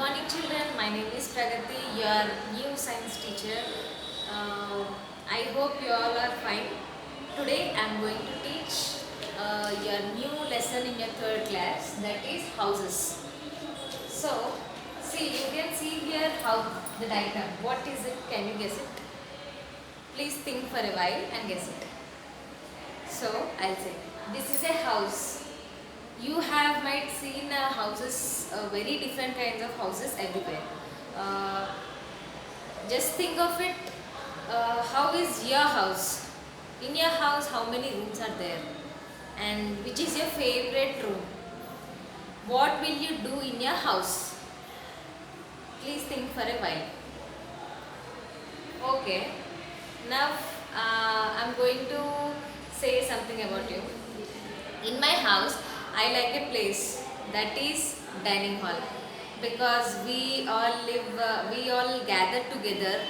morning, children. My name is Pragati, your new science teacher. I hope you all are fine. Today I am going to teach your new lesson in your third class, that is houses. So, see, you can see here how the diagram. What is it? Can you guess it? Please think for a while and guess it. So, I'll say this is a house. You have might seen houses, very different kinds of houses everywhere. Uh, just think of it. How is your house? In your house, how many rooms are there? And which is your favorite room? What will you do in your house? Please think for a while. Okay. Now I'm going to say something about you. In my house, I like a place that is dining hall, because we all gather together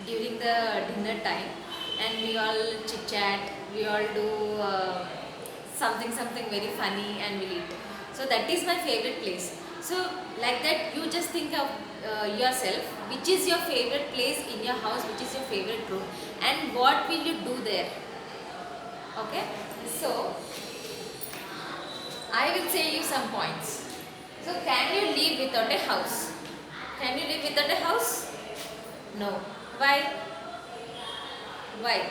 during the dinner time, and we all chit chat. We all do something very funny, and we eat. So that is my favorite place. So like that, you just think of yourself, which is your favorite place in your house, which is your favorite room, and what will you do there. Okay. So I will say you some points. So can you live without a house? Can you live without a house? No. Why? Why?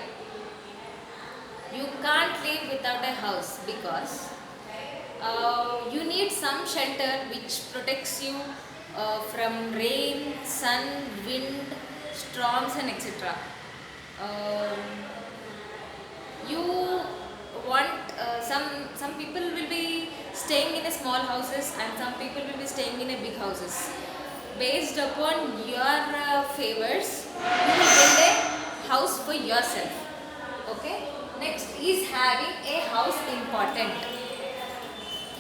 You can't live without a house because you need some shelter which protects you from rain, sun, wind, storms and etc. Um, you want some people will be staying in a small houses, and some people will be staying in a big houses. Based upon your favors, you will build a house for yourself. Okay. Next, is having a house important?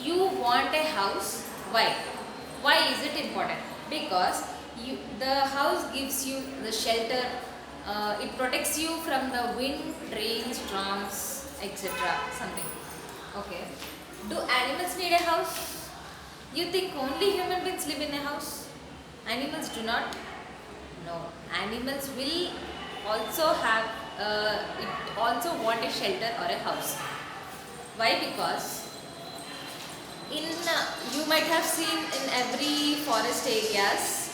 You want a house. Why is it important? Because the house gives you the shelter. It protects you from the wind, rain, storms, etc. Something. Okay. Do animals need a house? You think only human beings live in a house? Animals do not. No. Animals will also have it also want a shelter or a house. Why? Because in you might have seen in every forest areas,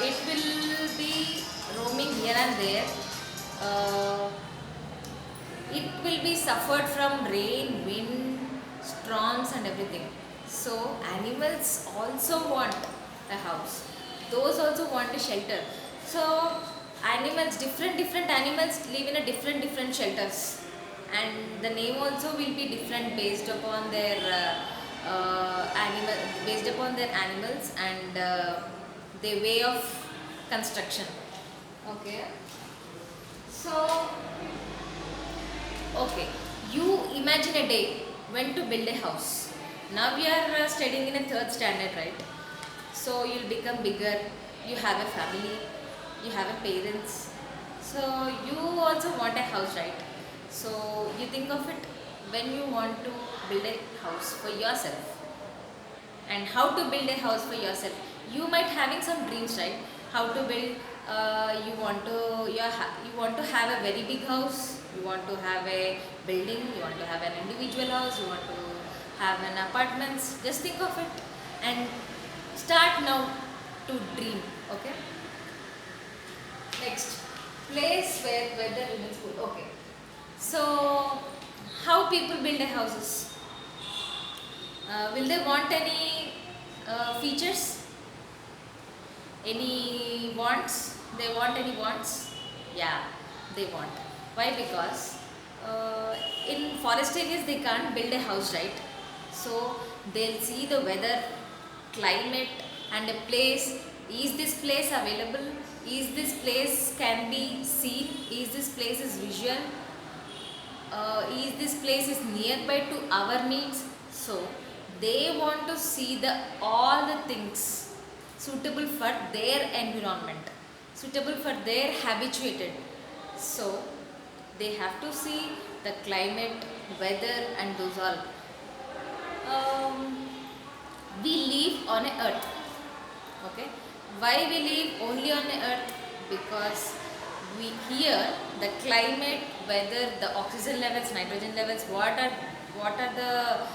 it will be roaming here and there. It will be suffered from rain, wind, storms and everything. So animals also want a house. Those also want a shelter. So animals, different animals live in a different shelters, and the name also will be different based upon their animals and their way of construction. Okay. So okay, you imagine a day when to build a house. Now we are studying in a third standard, right? So you'll become bigger. You have a family. You have a parents. So you also want a house, right? So you think of it when you want to build a house for yourself. And how to build a house for yourself? You might having some dreams, right? How to build? You want to have a very big house. You want to have a building. You want to have an individual house. You want to have an apartments. Just think of it and start now to dream. Okay. Next, place where weather remains good. Okay. So, how people build their houses? Will they want any features? Any wants? They want any wants? Yeah, they want. Why? Because in forest areas they can't build a house, right? So they'll see the weather, climate, and a place. Is this place available? Is this place can be seen? Is this place is visual? Is this place is nearby to our needs? So they want to see the all the things suitable for their environment, suitable for their habituated. So they have to see the climate, weather and those all. We live on a earth. Okay, why we live only on the earth? Because we here the climate, weather, the oxygen levels, nitrogen levels, what are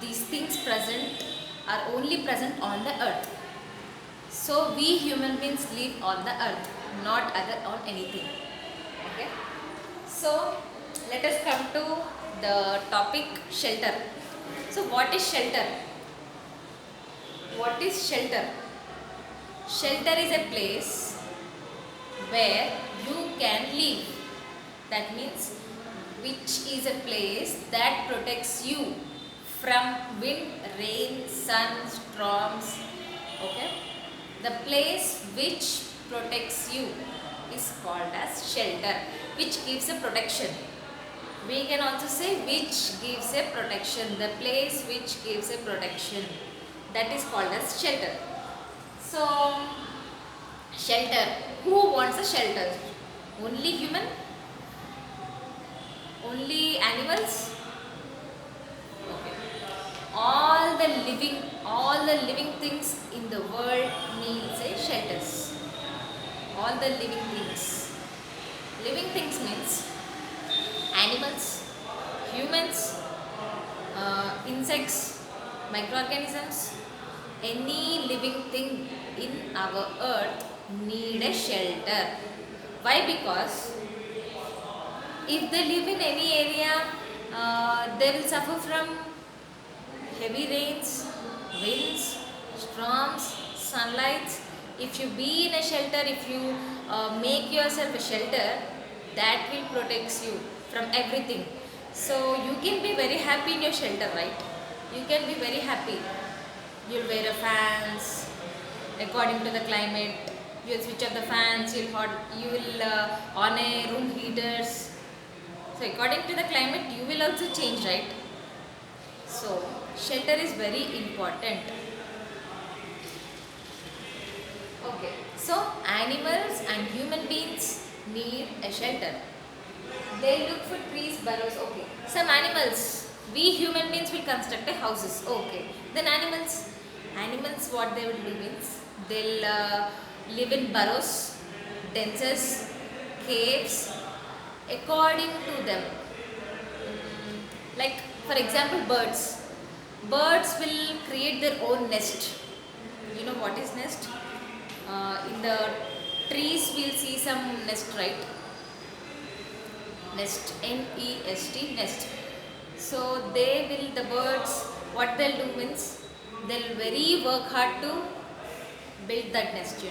these things present are only present on the earth. So we human beings live on the earth, not other on anything. Okay, so let us come to the topic shelter. So what is shelter? What is shelter? Shelter is a place where you can live. That means which is a place that protects you from wind, rain, sun, storms. Okay. The place which protects you is called as shelter, which gives a protection. We can also say which gives a protection. The place which gives a protection, that is called as shelter. So shelter. Who wants a shelter? Only human? Only animals? Okay. All the living things in the world needs a shelters. All the living things. Living things means animals, humans, insects, microorganisms, any living thing in our earth need a shelter. Why? Because if they live in any area, they will suffer from heavy rains, winds, storms, sunlight. If you be in a shelter, if you make yourself a shelter, that will protect you from everything. So you can be very happy in your shelter, right? You can be very happy. You'll wear a fans according to the climate. You'll switch off the fans. You will on a room heaters. So according to the climate, you will also change, right? So shelter is very important. Okay. So animals and human beings need a shelter. They look for trees, burrows. Okay. Some animals, we human beings will construct a houses. Okay. Then animals what they will do means they'll live in burrows, denses, caves, according to them. Like for example, birds. Birds will create their own nest. You know what is nest? In the trees, we'll see some nest, right? Nest, N-E-S-T, nest. So the birds, what they'll do means, they'll very work hard to build that nest,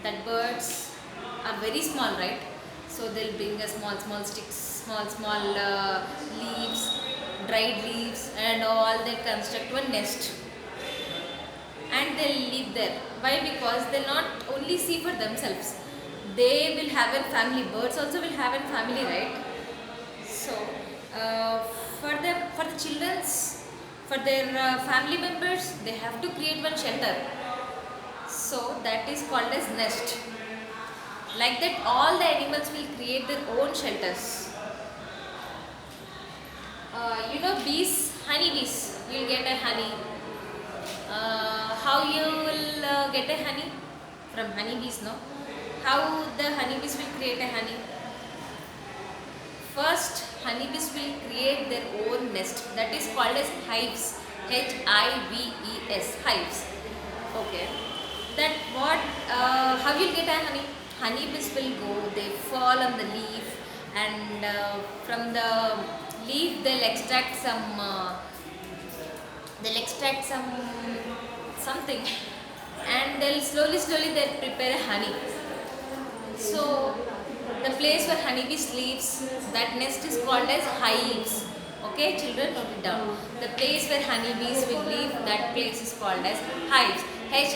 That birds are very small, right? So they'll bring a small sticks, small leaves, dried leaves and all, they construct one nest. And they'll live there. Why? Because they'll not only see for themselves, they will have a family. Birds also will have a family, right? So for the children's, for their family members, they have to create one shelter. So that is called as nest. Like that, all the animals will create their own shelters. Bees, honeybees, you'll get a honey. How you will get a honey? From honeybees, no? How the honeybees will create a honey? First, honeybees will create their own nest. That is called as hives. Hives. Hives. Okay. That what? How you get a honey? Honeybees will go. They fall on the leaf, and from the leaf they'll extract some. Something, and they'll slowly they'll prepare a honey. So the place where honeybees lives, that nest is called as hives. Okay, children, note it down. The place where honeybees will live, that place is called as hives. Hives.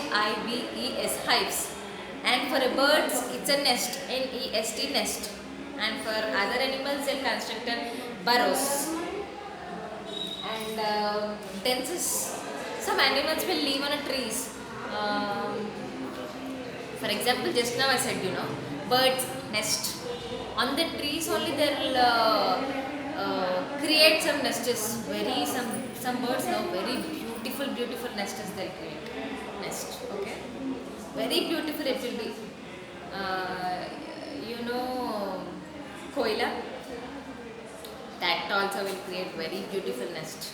Hives. And for a birds, it's a nest. Nest, nest. And for other animals, they'll construct burrows and denses. Some animals will live on trees. For example, just now I said, birds nest. On the trees only they will create some nests. Some birds now very beautiful nests they'll create. Nest. Okay. very beautiful it will be. uh, you know koila, that also will create very beautiful nest,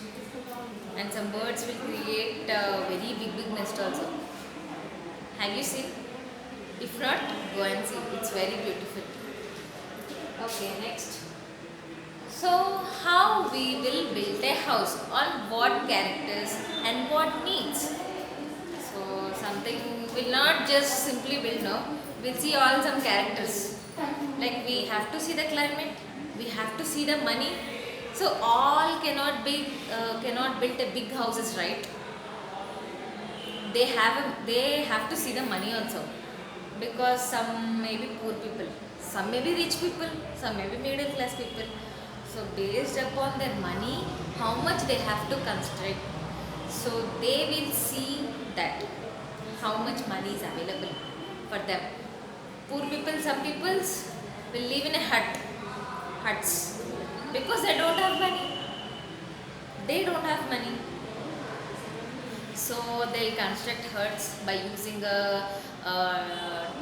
and some birds will create very big nest also. Have you seen? If not, go and see, it's very beautiful. Okay, next. So how we will build a house, on what characters and what needs? So something will not just simply build, no, we'll see all some characters. Like we have to see the climate, we have to see the money. So all cannot build a big houses, right? They have to see the money also, because some may be poor people, some may be rich people, some may be middle class people. So based upon their money, how much they have to construct, so they will see that how much money is available for them. Poor people, some peoples will live in a huts, because they don't have money. They don't have money. So they'll construct huts by using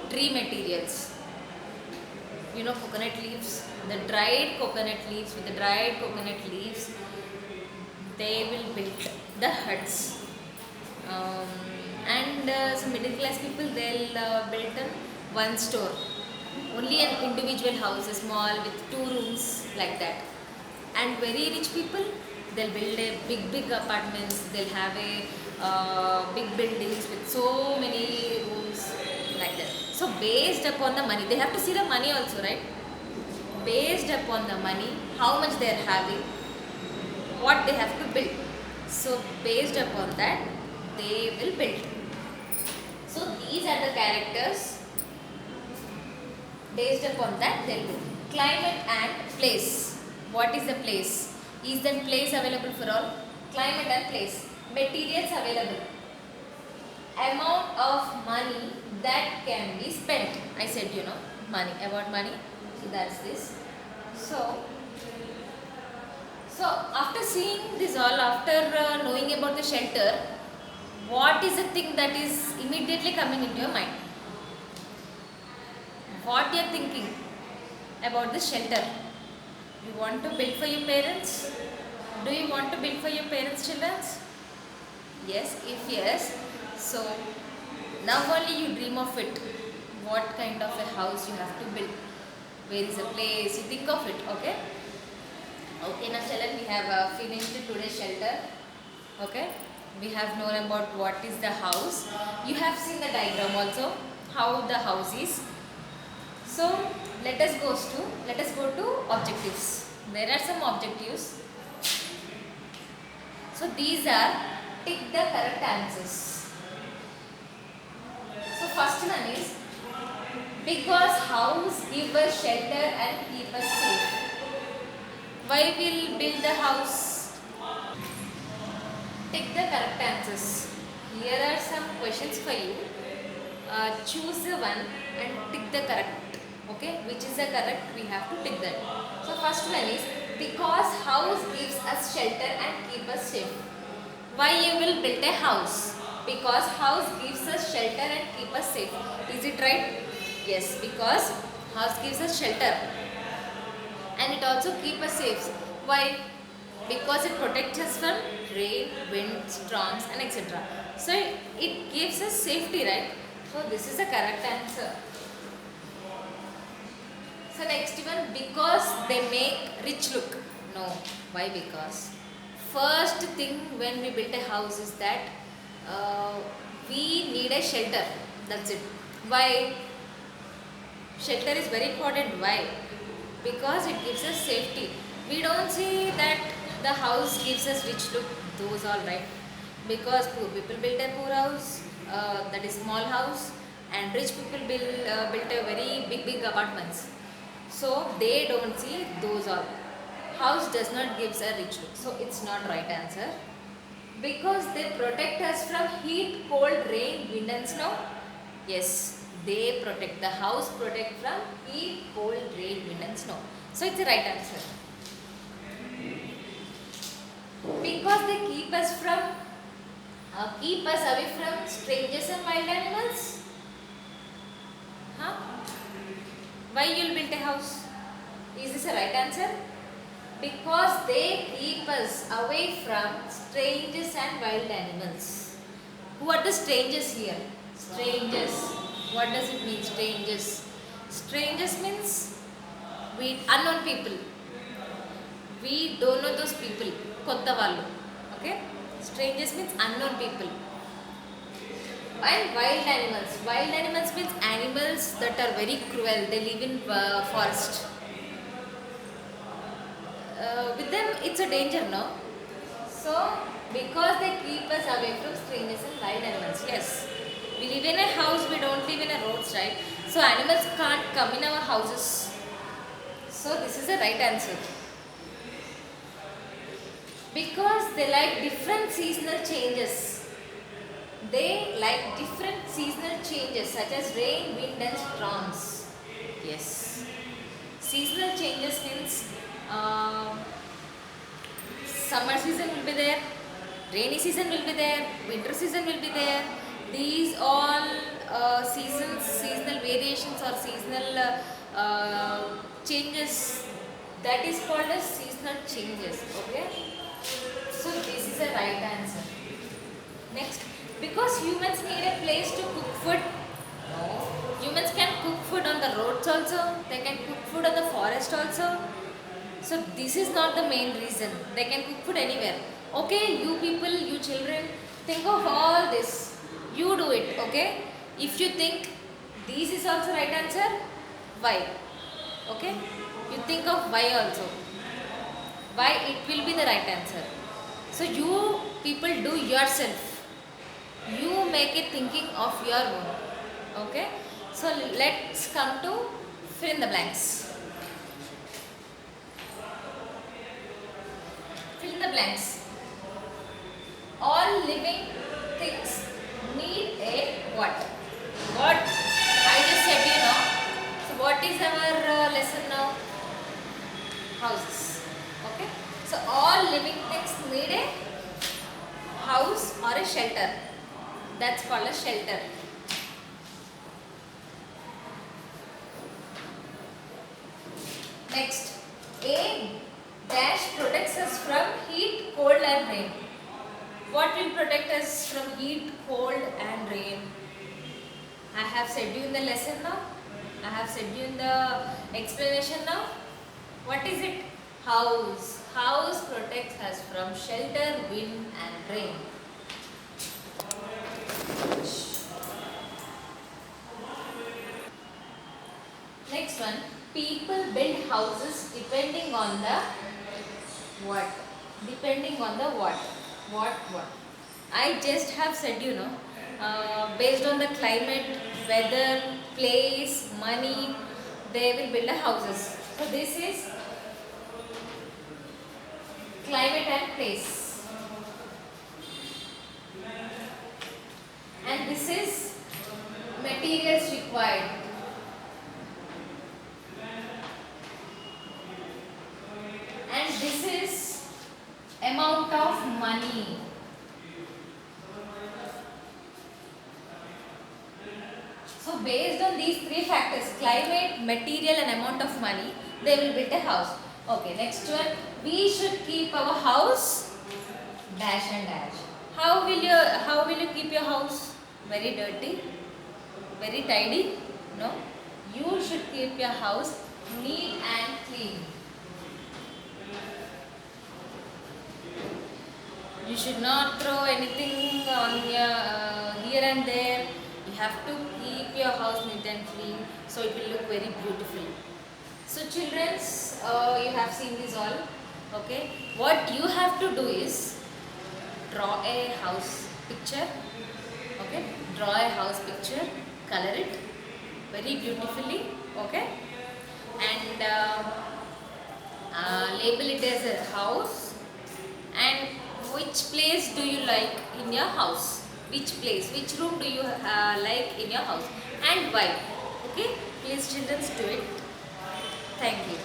tree materials. You know, coconut leaves, the dried coconut leaves. With the dried coconut leaves, they will build the huts. um, and some middle class people, they'll build one store, only an individual house, a small with 2 rooms, like that. And very rich people, they'll build a big apartments, they'll have a big buildings with so many rooms, like that. So based upon the money, they have to see the money also, right? Based upon the money, how much they're having, what they have to build. So based upon that, they will build. So these are the characters. Based upon that, they'll build. Climate and place. What is the place? Is that place available for all? Climate and place. Materials available. Amount of money that can be spent. I said, money. About money. So that's this. So after seeing this all, after knowing about the shelter, what is the thing that is immediately coming into your mind? What you are thinking about the shelter? You want to build for your parents? Do you want to build for your parents' children? Yes. If yes, so now only you dream of it. What kind of a house you have to build? Where is the place? You think of it. Okay. Okay, now children, we have finished today's shelter. Okay. We have known about what is the house. You have seen the diagram also, how the house is. So let us go to objectives. There are some objectives. So these are tick the correct answers. So first one is, because house give us shelter and keep us safe. Why will build the house? Tick the correct answers. Here are some questions for you. Choose the one and tick the correct. Okay, which is the correct? We have to tick that. So first one is, because house gives us shelter and keep us safe. Why you will build a house? Because house gives us shelter and keep us safe. Is it right? Yes, because house gives us shelter and it also keeps us safe. Why? Because it protects us from rain, wind, storms and etc. So it gives us safety, right? So this is the correct answer. So next one, because they make rich look. No. Why? Because first thing when we build a house is that we need a shelter. That's it. Why? Shelter is very important. Why? Because it gives us safety. We don't say that the house gives us rich look. Those all right. Because poor people build a poor house, that is small house, and rich people build a very big apartments. So they don't see those all. House does not gives a rich look. So it's not right answer. Because they protect us from heat, cold, rain, wind and snow. Yes, they protect. The house protect from heat, cold, rain, wind and snow. So it's the right answer. Because they keep us away from strangers and wild animals. Why you'll build a house? Is this a right answer? Because they keep us away from strangers and wild animals. Who are the strangers here? Strangers. What does it mean, strangers? Strangers means we unknown people. We don't know those people. Kotta vallu. Okay? Strangers means unknown people. And wild animals. Wild animals means animals that are very cruel. They live in forest. With them it's a danger, no? So because they keep us away from strangers and wild animals. Yes, we live in a house, we don't live in a roads, right? So animals can't come in our houses. So this is the right answer. Because they like different seasonal changes. They like different seasonal changes such as rain, wind and storms. Yes, seasonal changes means summer season will be there, rainy season will be there, winter season will be there. These all seasonal variations or seasonal changes, that is called as seasonal changes. Okay, so this is the right answer. Next, because humans need a place to cook food. No, humans can cook food on the roads also, they can cook food on the forest also. So this is not the main reason. They can cook food anywhere. Okay, you people, you children, think of all this. You do it, okay? If you think this is also right answer, why? Okay? You think of why also. Why it will be the right answer. So you people do yourself. You make it thinking of your own. Okay? So let's come to fill in the blanks. Fill in the blanks. All living things need a what? What? I just said, you know. So what is our lesson now? Houses. Okay. So all living things need a house or a shelter. That's called a shelter. Next, a dash protects us from heat, cold and rain. What will protect us from heat, cold and rain? I have said you in the lesson now. I have said you in the explanation now. What is it? House. House protects us from shelter, wind and rain. Next one. People build houses depending on the what? Depending on the what? What? I just have said, you know, based on the climate, weather, place, money, they will build the houses. So this is climate and place. And this is materials required. And this is amount of money. So based on these three factors, climate, material and amount of money, they will build a house. Okay, next one. We should keep our house dash and dash. How will you keep your house? Very dirty? Very tidy? No. You should keep your house neat and clean. You should not throw anything on your here and there. You have to keep your house neat and clean, so it will look very beautiful. So children, you have seen this all. Okay, what you have to do is draw a house picture. Okay, draw a house picture, color it very beautifully. Okay, and label it as a house. And which place do you like in your house? Which place, which room do you like in your house and why? Okay, please children do it. Thank you.